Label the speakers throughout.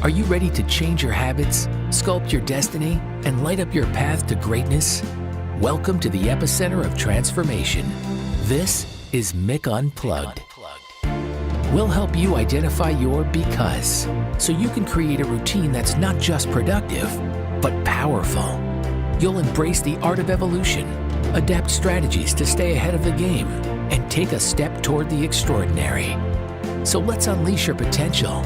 Speaker 1: Are you ready to change your habits, sculpt your destiny, and light up your path to greatness? Welcome to the epicenter of transformation. This is Mick Unplugged. We'll help you identify your because, so you can create a routine that's not just productive, but powerful. You'll embrace the art of evolution, adapt strategies to stay ahead of the game, and take a step toward the extraordinary. So let's unleash your potential.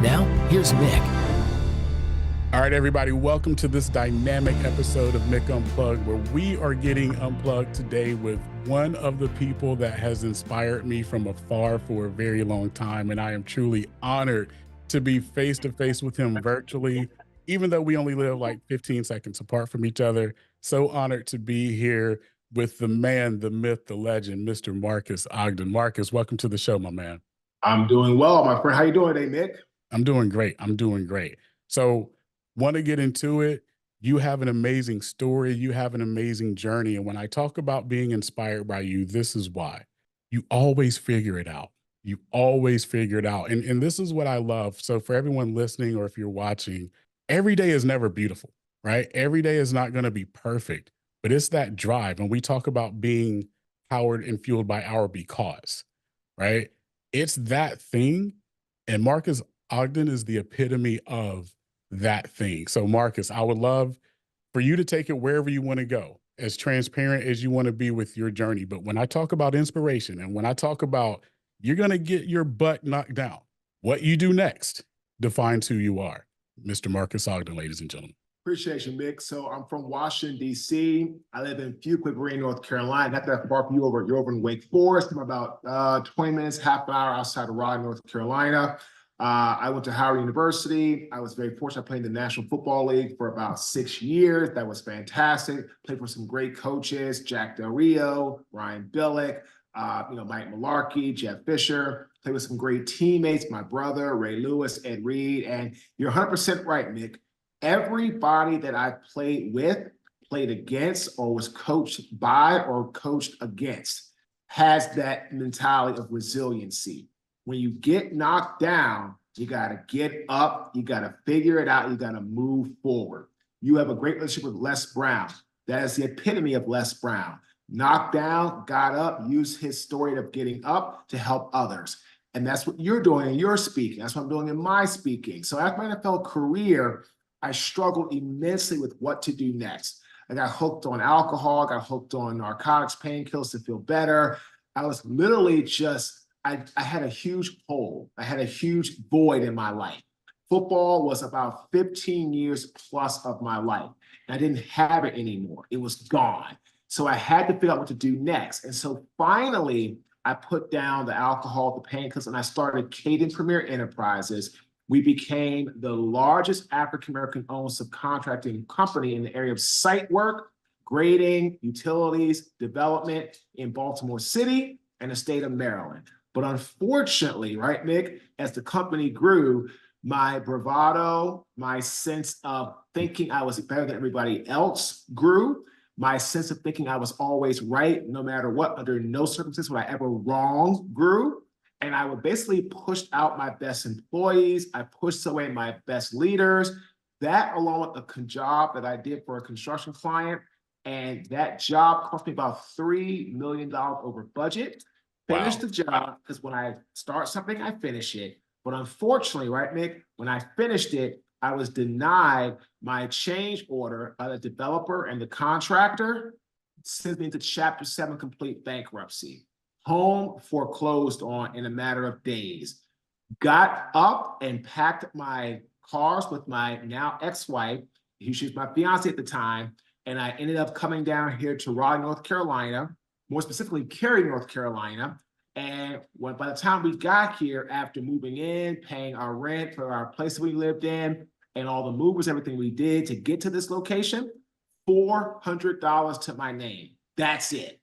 Speaker 1: Now, here's Mick.
Speaker 2: All right, everybody, welcome to this dynamic episode of Mick Unplugged, where we are getting unplugged today with one of the people that has inspired me from afar for a very long time. And I am truly honored to be face to face with him virtually, even though we only live like 15 seconds apart from each other. So honored to be here with the man, the myth, the legend, Mr. Marques Ogden. Marques, welcome to the show, my man.
Speaker 3: I'm doing well, my friend. How you doing today, Mick?
Speaker 2: I'm doing great. So want to get into it. You have an amazing story. You have an amazing journey. And when I talk about being inspired by you, this is why. You always figure it out. You always figure it out. And this is what I love. So for everyone listening, or if you're watching, every day is never beautiful, right? Every day is not going to be perfect, but it's that drive. And we talk about being powered and fueled by our because, right? It's that thing. And Marques Ogden is the epitome of that thing. So Marques, I would love for you to take it wherever you want to go, as transparent as you want to be with your journey. But when I talk about inspiration and when I talk about you're going to get your butt knocked down, what you do next defines who you are. Mr. Marques Ogden, ladies and gentlemen.
Speaker 3: Appreciate you, Mick. So I'm from Washington, D.C. I live in Fuquay Green, North Carolina. Not that far from you. You're over in Wake Forest. I'm about 20 minutes, half an hour outside of Raleigh, North Carolina. I went to Howard University. I was very fortunate. I played in the National Football League for about 6 years. That was fantastic. Played for some great coaches, Jack Del Rio, Ryan Billick, Mike Mularkey, Jeff Fisher. Played with some great teammates, my brother, Ray Lewis, Ed Reed. And you're 100% right, Mick. Everybody that I played with, played against, or was coached by or coached against has that mentality of resiliency. When you get knocked down, you got to get up, you got to figure it out, you got to move forward. You have a great relationship with Les Brown. That is the epitome of Les Brown. Knocked down, got up, used his story of getting up to help others. And that's what you're doing in your speaking. That's what I'm doing in my speaking. So after my NFL career, I struggled immensely with what to do next. I got hooked on alcohol, got hooked on narcotics, painkillers to feel better. I was literally I had a huge hole. I had a huge void in my life. Football was about 15 years plus of my life. And I didn't have it anymore. It was gone. So I had to figure out what to do next. And so finally, I put down the alcohol, the painkillers, and I started Caden Premier Enterprises. We became the largest African-American owned subcontracting company in the area of site work, grading, utilities, development in Baltimore City and the state of Maryland. But unfortunately, right, Mick, as the company grew, my bravado, my sense of thinking I was better than everybody else grew. My sense of thinking I was always right, no matter what, under no circumstance would I ever wrong, grew. And I would basically push out my best employees. I pushed away my best leaders. That, along with a job that I did for a construction client, and that job cost me about $3 million over budget. Finished the job, because when I start something, I finish it. But unfortunately, right, Mick, when I finished it, I was denied my change order by the developer and the contractor, sent me into Chapter 7 complete bankruptcy. Home foreclosed on in a matter of days. Got up and packed my cars with my now ex-wife, she was my fiance at the time, and I ended up coming down here to Raleigh, North Carolina, more specifically Cary, North Carolina. And by the time we got here, after moving in, paying our rent for our place we lived in, and all the movers, everything we did to get to this location, $400 to my name. That's it.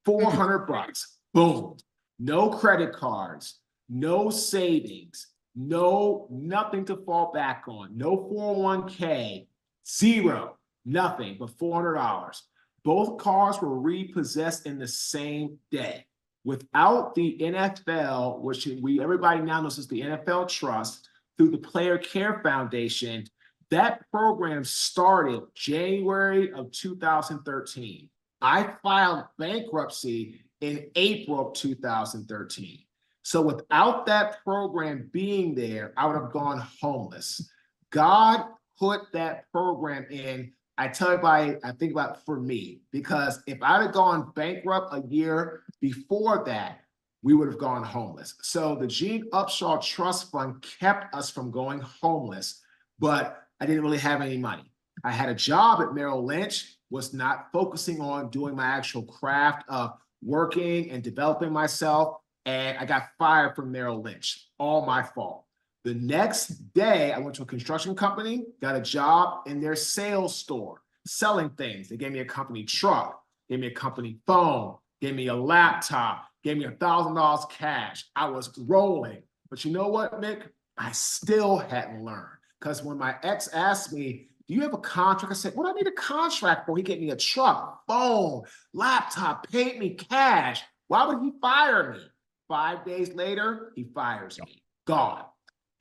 Speaker 3: 400 bucks. Boom. No credit cards, no savings, nothing to fall back on. No 401k, zero, nothing but $400. Both cars were repossessed in the same day. Without the NFL, which everybody now knows is the NFL trust, through the Player Care Foundation. That program started January of 2013. I filed bankruptcy in April of 2013. So without that program being there, I would have gone homeless. God put that program in. I tell everybody, I think about for me, because if I'd have gone bankrupt a year before that, we would have gone homeless. So the Gene Upshaw Trust Fund kept us from going homeless, but I didn't really have any money. I had a job at Merrill Lynch, was not focusing on doing my actual craft of working and developing myself, and I got fired from Merrill Lynch. All my fault. The next day, I went to a construction company, got a job in their sales store, selling things. They gave me a company truck, gave me a company phone, gave me a laptop, gave me $1,000 cash. I was rolling. But you know what, Mick? I still hadn't learned. Because when my ex asked me, do you have a contract? I said, what do I need a contract for? He gave me a truck, phone, laptop, paid me cash. Why would he fire me? 5 days later, he fires me. Gone.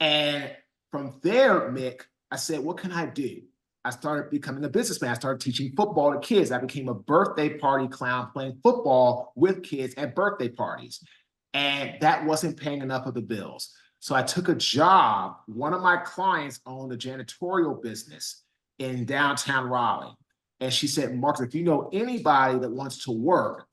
Speaker 3: And from there, Mick, I said, what can I do? I started becoming a businessman. I started teaching football to kids. I became a birthday party clown playing football with kids at birthday parties. And that wasn't paying enough of the bills. So I took a job. One of my clients owned a janitorial business in downtown Raleigh. And she said, Marques, if you know anybody that wants to work,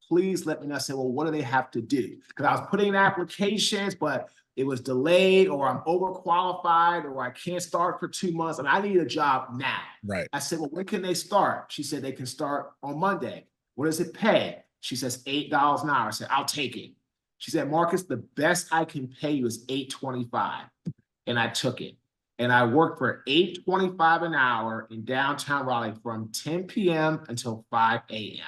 Speaker 3: please let me know. I said, well, what do they have to do? Because I was putting in applications, but it was delayed, or I'm overqualified, or I can't start for 2 months and I need a job now.
Speaker 2: Right.
Speaker 3: I said, well, when can they start? She said, they can start on Monday. What does it pay? She says, $8 an hour. I said, I'll take it. She said, Marques, the best I can pay you is $8.25. And I took it. And I worked for $8.25 an hour in downtown Raleigh from 10 p.m. until 5 a.m.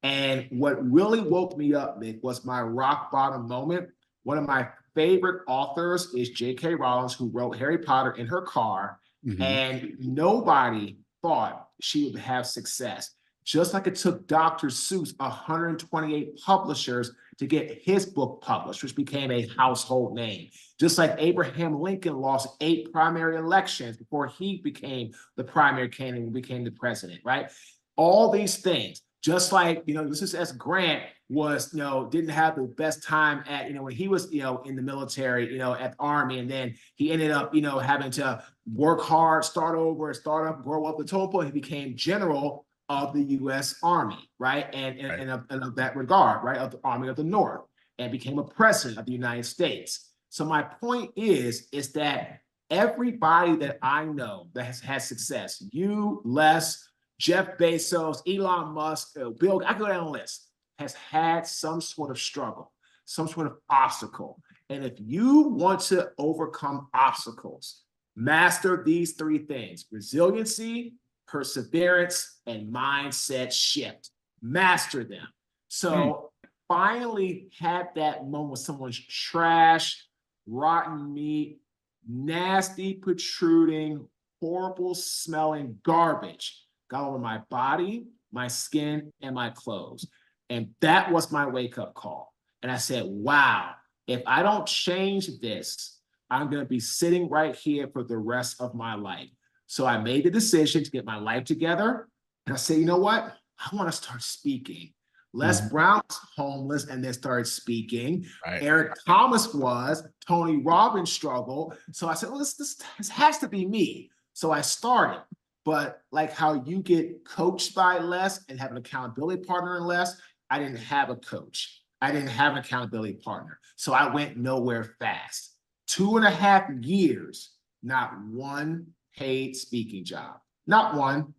Speaker 3: And what really woke me up, Mick, was my rock bottom moment. One of my favorite authors is J.K. Rowling, who wrote Harry Potter in her car. Mm-hmm. And nobody thought she would have success. Just like it took Dr. Seuss 128 publishers to get his book published, which became a household name. Just like Abraham Lincoln lost 8 primary elections before he became the primary candidate and became the president, right? All these things. Just like, Ulysses S. Grant was, didn't have the best time at, when he was, in the military, at the Army, and then he ended up, having to work hard, start over, start up, grow up the totem pole. He became general of the U.S. Army, right? And of that regard, right? Of the Army of the North, and became a president of the United States. So my point is that everybody that I know that has had success, you, Les, Jeff Bezos, Elon Musk, Bill, I go down the list, has had some sort of struggle, some sort of obstacle. And if you want to overcome obstacles, master these 3 things: resiliency, perseverance, and mindset shift. Master them. So finally had that moment with someone's trash, rotten meat, nasty, protruding, horrible smelling garbage got over my body, my skin, and my clothes. And that was my wake-up call. And I said, wow, if I don't change this, I'm going to be sitting right here for the rest of my life. So I made the decision to get my life together. And I said, you know what? I want to start speaking. Les Brown was homeless and then started speaking. Right. Eric Thomas was, Tony Robbins struggled. So I said, well, this has to be me. So I started. But like how you get coached by Les and have an accountability partner in Les, I didn't have a coach. I didn't have an accountability partner. So I went nowhere fast. 2.5 years, not one paid speaking job. Not one.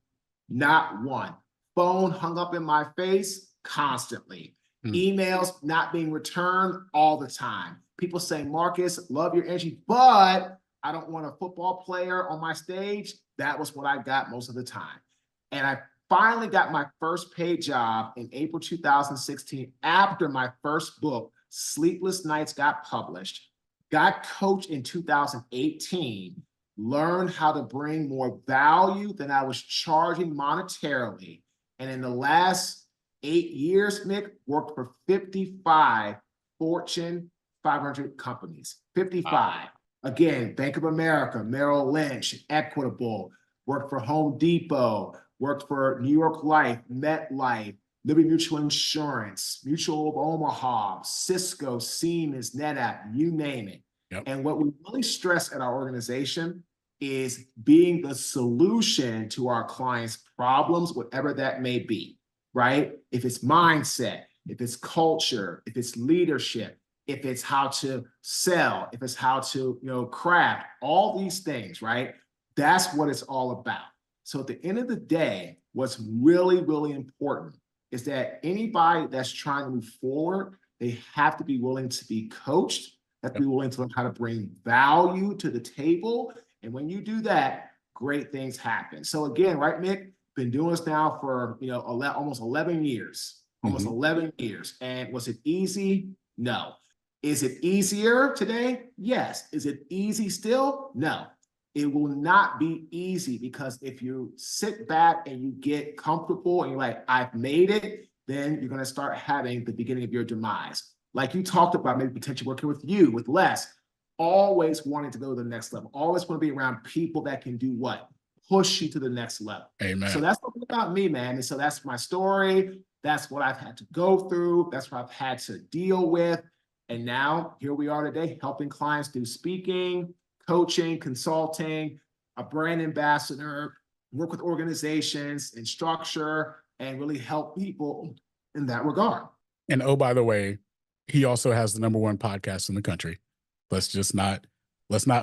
Speaker 3: Phone hung up in my face constantly. Emails not being returned all the time. People saying, Marques, love your energy, but I don't want a football player on my stage. That was what I got most of the time. And I finally got my first paid job in April 2016 after my first book, Sleepless Nights, got published. Got coached in 2018, learned how to bring more value than I was charging monetarily. And in the last 8 years, Mick, worked for 55 Fortune 500 companies, 55. Again, Bank of America, Merrill Lynch, Equitable, worked for Home Depot, worked for New York Life, MetLife, Liberty Mutual Insurance, Mutual of Omaha, Cisco, Siemens, NetApp, you name it.
Speaker 2: Yep.
Speaker 3: And what we really stress at our organization is being the solution to our clients' problems, whatever that may be, right? If it's mindset, if it's culture, if it's leadership, if it's how to sell, if it's how to, craft, all these things, right? That's what it's all about. So at the end of the day, what's really, really important is that anybody that's trying to move forward, they have to be willing to be coached, have to be willing to learn how to bring value to the table. And when you do that, great things happen. So again, right, Mick, been doing this now for, almost 11 years, almost 11 years. And was it easy? No. Is it easier today? Yes. Is it easy still? No. It will not be easy, because if you sit back and you get comfortable and you're like, I've made it, then you're going to start having the beginning of your demise. Like you talked about, maybe potentially working with you, with Les, always wanting to go to the next level, always want to be around people that can do what? Push you to the next level.
Speaker 2: Amen.
Speaker 3: So that's something about me, man. And so that's my story. That's what I've had to go through. That's what I've had to deal with. And now here we are today, helping clients do speaking, coaching, consulting, a brand ambassador, work with organizations and structure, and really help people in that regard.
Speaker 2: And oh, by the way, he also has the #1 podcast in the country. Let's not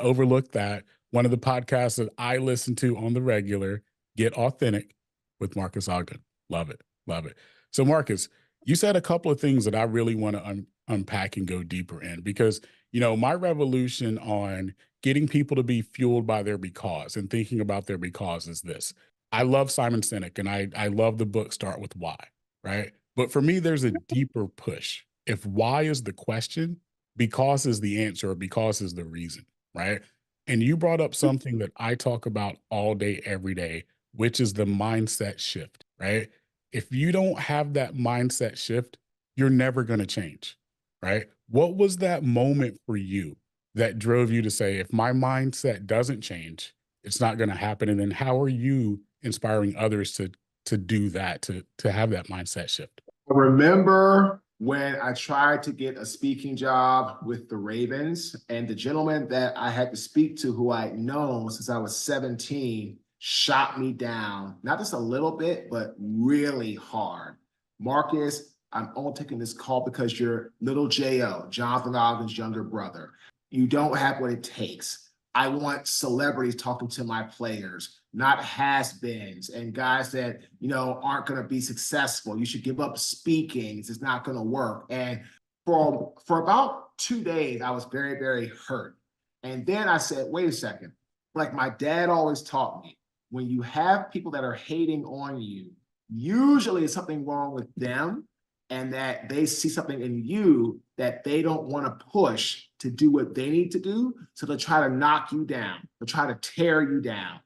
Speaker 2: overlook that. One of the podcasts that I listen to on the regular, Get Authentic with Marques Ogden. Love it. Love it. So Marques, you said a couple of things that I really want to unpack and go deeper in, because, my revolution on getting people to be fueled by their because and thinking about their because is this. I love Simon Sinek, and I love the book Start With Why, right? But for me, there's a deeper push. If why is the question, because is the answer, or because is the reason, right? And you brought up something that I talk about all day, every day, which is the mindset shift, right? If you don't have that mindset shift, you're never going to change, right? What was that moment for you that drove you to say, if my mindset doesn't change, it's not going to happen? And then how are you inspiring others to do that, to have that mindset shift?
Speaker 3: I remember when I tried to get a speaking job with the Ravens, and the gentleman that I had to speak to, who I had known since I was 17, shot me down, not just a little bit, but really hard. Marques, I'm only taking this call because you're little J.O., Jonathan Ogden's younger brother. You don't have what it takes. I want celebrities talking to my players, not has-beens and guys that, aren't going to be successful. You should give up speaking. It's not going to work. And for about 2 days, I was very, very hurt. And then I said, wait a second. Like my dad always taught me, when you have people that are hating on you, usually it's something wrong with them, and that they see something in you that they don't want to push to do what they need to do. So they'll try to knock you down, they'll try to tear you down.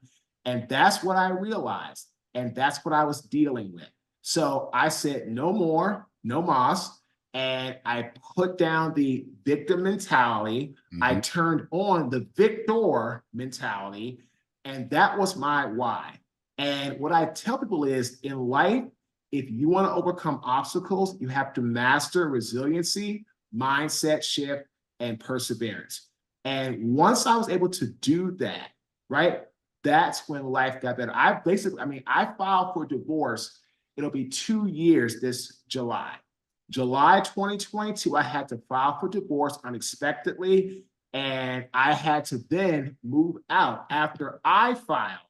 Speaker 3: And that's what I realized. And that's what I was dealing with. So I said, no more, no mas. And I put down the victim mentality. I turned on the victor mentality. And that was my why. And what I tell people is, in life, if you want to overcome obstacles, you have to master resiliency, mindset shift, and perseverance. And once I was able to do that, right, that's when life got better. I filed for divorce. It'll be 2 years this July. July 2022, I had to file for divorce unexpectedly. And I had to then move out after I filed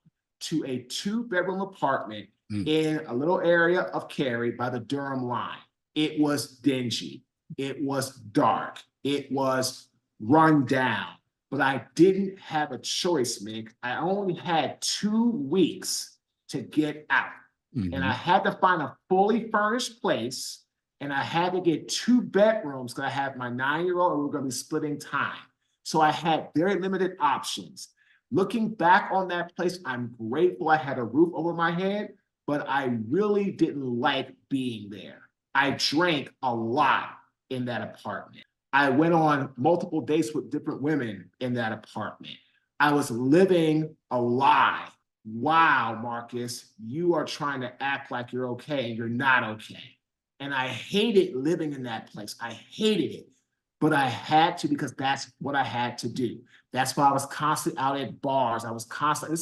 Speaker 3: to a 2-bedroom apartment in a little area of Cary by the Durham line. It was dingy. It was dark. It was run down. But I didn't have a choice, Mick. I only had 2 weeks to get out. And I had to find a fully furnished place. And I had to get 2 bedrooms because I had my 9-year-old and we were going to be splitting time. So I had very limited options. Looking back on that place, I'm grateful I had a roof over my head, but I really didn't like being there. I drank a lot in that apartment. I went on multiple dates with different women in that apartment. I was living a lie. Wow, Marques, you are trying to act like you're okay and you're not okay. And I hated living in that place. I hated it. But I had to, because that's what I had to do. That's why I was constantly out at bars. I was constantly,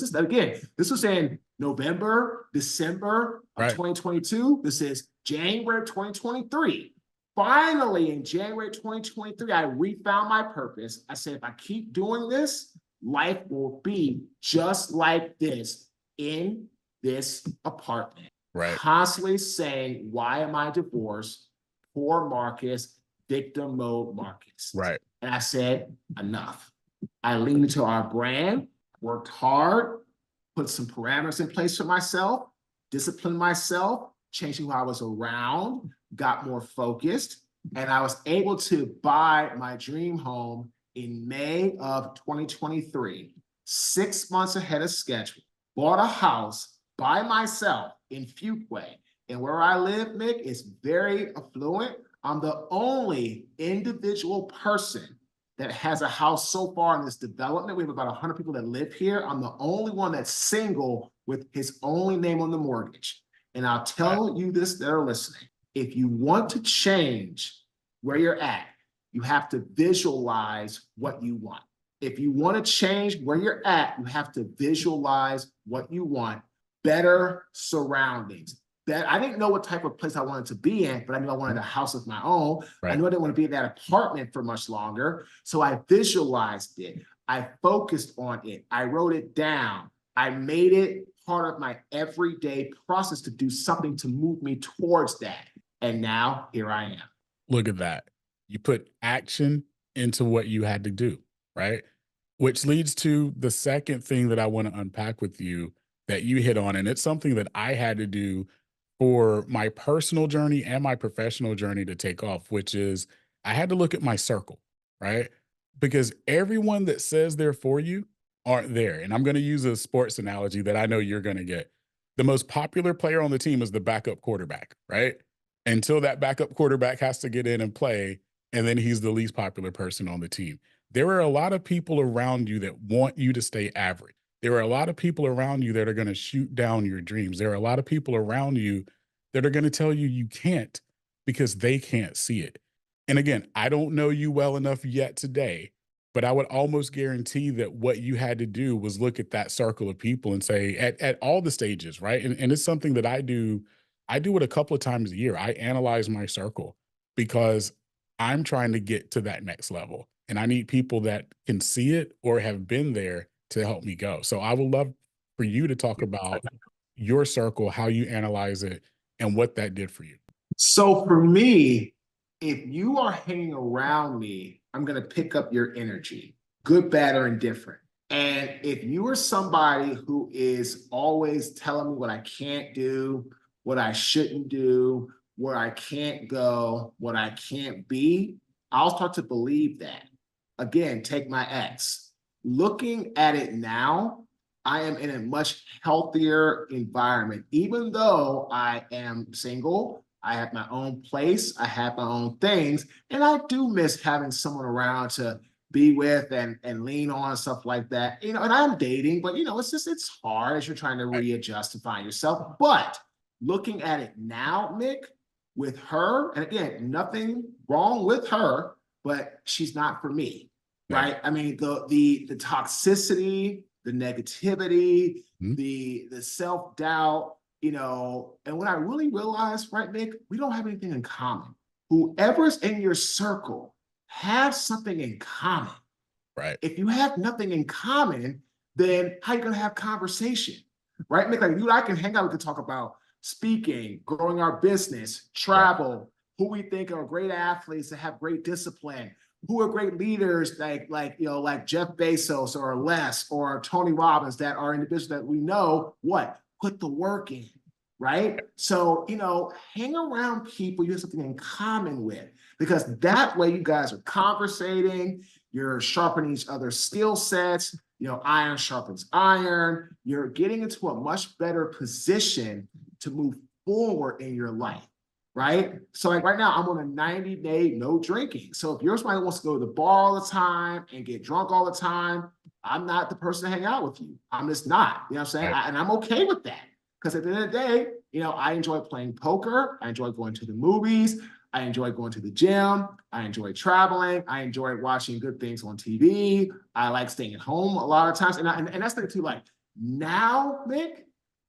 Speaker 3: this was in November, December of
Speaker 2: Right.
Speaker 3: 2022. This is January of 2023. Finally, in January 2023, I refound my purpose. I said, if I keep doing this, life will be just like this in this apartment.
Speaker 2: Right.
Speaker 3: Constantly saying, why am I divorced? Poor Marques, victim mode Marques.
Speaker 2: Right.
Speaker 3: And I said, enough. I leaned into our brand, worked hard, put some parameters in place for myself, disciplined myself, changing who I was around, got more focused, and I was able to buy my dream home in May of 2023, 6 months ahead of schedule. Bought a house by myself in Fuquay. And where I live, Mick, is very affluent. I'm the only individual person that has a house so far in this development. We have about 100 people that live here. I'm the only one that's single with his only name on the mortgage. And I'll tell you this that are listening. If you want to change where you're at, you have to visualize what you want. If you want to change where you're at, you have to visualize what you want. Better surroundings. That I didn't know what type of place I wanted to be in, but I knew I wanted a house of my own.
Speaker 2: Right.
Speaker 3: I knew I didn't want to be in that apartment for much longer. So I visualized it. I focused on it. I wrote it down. I made it part of my everyday process to do something to move me towards that. And now here I am.
Speaker 2: Look at that. You put action into what you had to do, right? Which leads to the second thing that I want to unpack with you that you hit on. And it's something that I had to do for my personal journey and my professional journey to take off, which is I had to look at my circle, right? Because everyone that says they're for you aren't there. And I'm going to use a sports analogy that I know you're going to get. The most popular player on the team is the backup quarterback, right? Until that backup quarterback has to get in and play, and then he's the least popular person on the team. There are a lot of people around you that want you to stay average. There are a lot of people around you that are going to shoot down your dreams. There are a lot of people around you that are going to tell you you can't because they can't see it. And again, I don't know you well enough yet today, but I would almost guarantee that what you had to do was look at that circle of people and say at all the stages, right? And it's something that I do. I do it a couple of times a year. I analyze my circle because I'm trying to get to that next level. And I need people that can see it or have been there to help me go. So I would love for you to talk about your circle, how you analyze it, and what that did for you.
Speaker 3: So for me, if you are hanging around me, I'm going to pick up your energy, good, bad, or indifferent. And if you are somebody who is always telling me what I can't do, what I shouldn't do, where I can't go, what I can't be, I'll start to believe that. Again, take my ex. Looking at it now, I am in a much healthier environment. Even though I am single, I have my own place, I have my own things, and I do miss having someone around to be with and lean on and stuff like that. And I'm dating, but it's hard as you're trying to readjust and find yourself. But looking at it now, Mick, with her, and again, nothing wrong with her, but she's not for me, right? I mean, the toxicity, the negativity, the self-doubt, and what I really realized, right, Mick, we don't have anything in common. Whoever's in your circle has something in common.
Speaker 2: Right.
Speaker 3: If you have nothing in common, then how are you going to have conversation, right? Mick, like you and I can hang out, we can talk about speaking, growing our business, travel, who we think are great athletes that have great discipline, who are great leaders like Jeff Bezos or Les or Tony Robbins that are individuals that we know put the work in, right? So, hang around people you have something in common with, because that way you guys are conversating, you're sharpening each other's skill sets, iron sharpens iron, you're getting into a much better position to move forward in your life, right? So like right now, I'm on a 90-day no drinking. So if you're somebody who wants to go to the bar all the time and get drunk all the time, I'm not the person to hang out with you. I'm just not, you know what I'm saying?
Speaker 2: Right.
Speaker 3: And I'm okay with that. Because at the end of the day, you know, I enjoy playing poker. I enjoy going to the movies. I enjoy going to the gym. I enjoy traveling. I enjoy watching good things on TV. I like staying at home a lot of times. And that's the thing too, like now, Mick,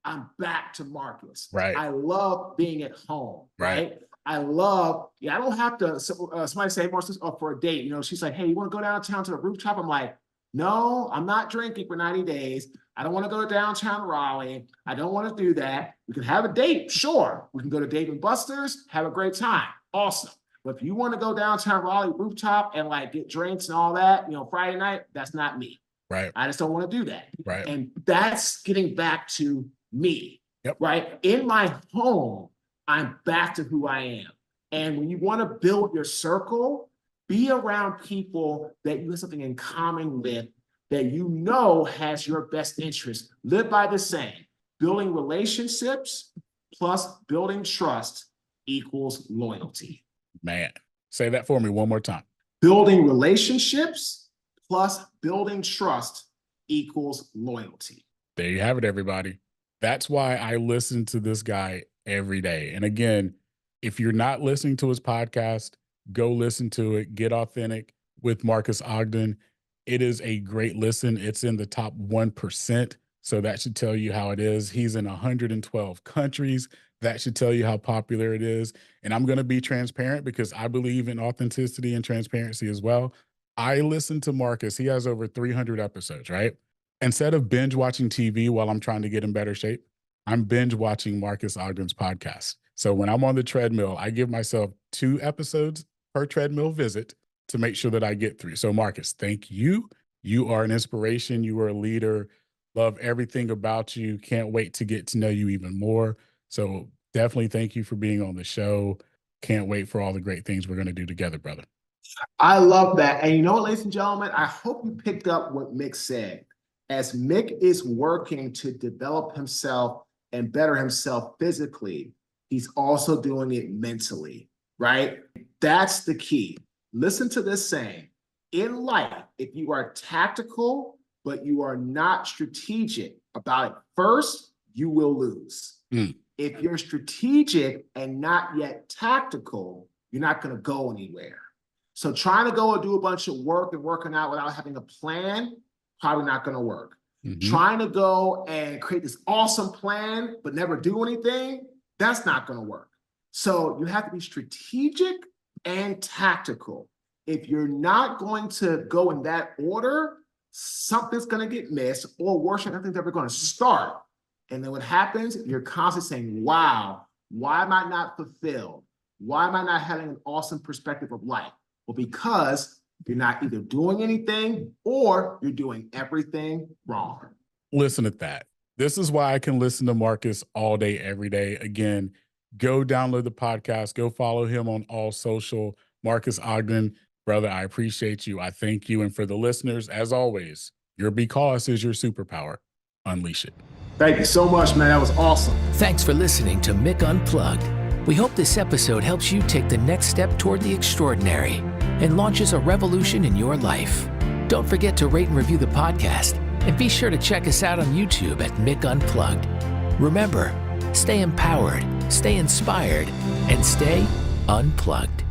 Speaker 3: I'm back to Marques.
Speaker 2: Right.
Speaker 3: I love being at home,
Speaker 2: Right.
Speaker 3: right? I love, I don't have to, somebody say, Marques, for a date, you know, she's like, hey, you want to go downtown to the rooftop? I'm like, no, I'm not drinking for 90 days. I don't want to go to downtown Raleigh. I don't want to do that. We can have a date, sure. We can go to Dave & Buster's, have a great time. Awesome. But if you want to go downtown Raleigh rooftop and like get drinks and all that, you know, Friday night, that's not me.
Speaker 2: Right.
Speaker 3: I just don't want to do that.
Speaker 2: Right.
Speaker 3: And that's getting back to me.
Speaker 2: Yep.
Speaker 3: Right. In my home, I'm back to who I am. And when you want to build your circle, be around people that you have something in common with, that you know has your best interest. Live by the saying, building relationships plus building trust equals loyalty.
Speaker 2: Man, say that for me one more time.
Speaker 3: Building relationships plus building trust equals loyalty.
Speaker 2: There you have it, everybody. That's why I listen to this guy every day. And again, if you're not listening to his podcast, go listen to it. Get Authentic with Marques Ogden. It is a great listen. It's in the top 1%. So that should tell you how it is. He's in 112 countries. That should tell you how popular it is. And I'm going to be transparent because I believe in authenticity and transparency as well. I listen to Marques. He has over 300 episodes, right? Instead of binge watching TV while I'm trying to get in better shape, I'm binge watching Marques Ogden's podcast. So when I'm on the treadmill, I give myself 2 episodes per treadmill visit to make sure that I get through. So Marques, thank you. You are an inspiration. You are a leader. Love everything about you. Can't wait to get to know you even more. So definitely thank you for being on the show. Can't wait for all the great things we're going to do together, brother.
Speaker 3: I love that. And you know what, ladies and gentlemen, I hope you picked up what Mick said. As Mick is working to develop himself and better himself physically, he's also doing it mentally, right? That's the key. Listen to this saying. In life, if you are tactical, but you are not strategic about it first, you will lose. If you're strategic and not yet tactical, you're not going to go anywhere. So trying to go and do a bunch of work and working out without having a plan, probably not going to work. Trying to go and create this awesome plan, but never do anything, that's not going to work. So you have to be strategic and tactical. If you're not going to go in that order, something's going to get missed, or worse, nothing's ever going to start. And then what happens, you're constantly saying, wow, why am I not fulfilled? Why am I not having an awesome perspective of life? Well, because you're not either doing anything or you're doing everything wrong.
Speaker 2: Listen at that. This is why I can listen to Marques all day, every day. Again, go download the podcast. Go follow him on all social. Marques Ogden, brother, I appreciate you. I thank you. And for the listeners, as always, your because is your superpower. Unleash it.
Speaker 3: Thank you so much, man. That was awesome.
Speaker 1: Thanks for listening to Mick Unplugged. We hope this episode helps you take the next step toward the extraordinary and launches a revolution in your life. Don't forget to rate and review the podcast, and be sure to check us out on YouTube at Mick Unplugged. Remember, stay empowered, stay inspired, and stay unplugged.